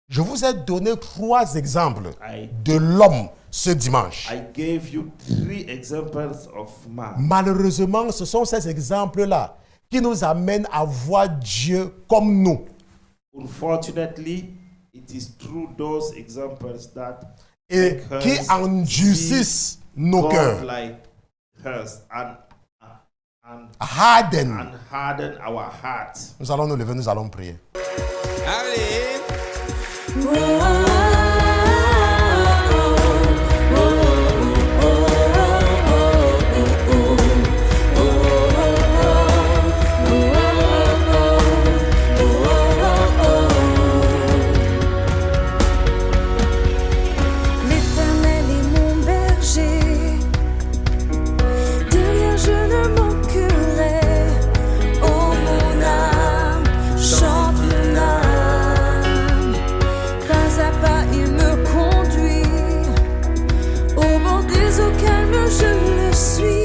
Je vous ai donné 3 exemples I de l'homme ce dimanche. gave you 3 examples of man. Malheureusement, ce sont ces exemples-là qui nous amènent à voir Dieu comme nous. Unfortunately, it is through those examples that Et make qui us endurcissent nos God cœurs. like us and Harden. harden our hearts. Nous allons nous lever, nous allons prier. Allez. L'Éternel est mon berger, de rien je ne manquerai. Oh mon âme, chante mon âme. Pas à pas il me conduit, au bord des eaux calmes je le suis.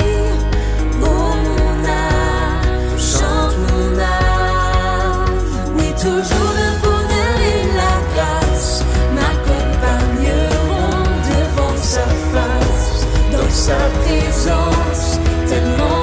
Oh mon âme, chante mon âme. Oui, toujours le bonheur et la grâce m'accompagneront devant sa face, dans sa présence, tellement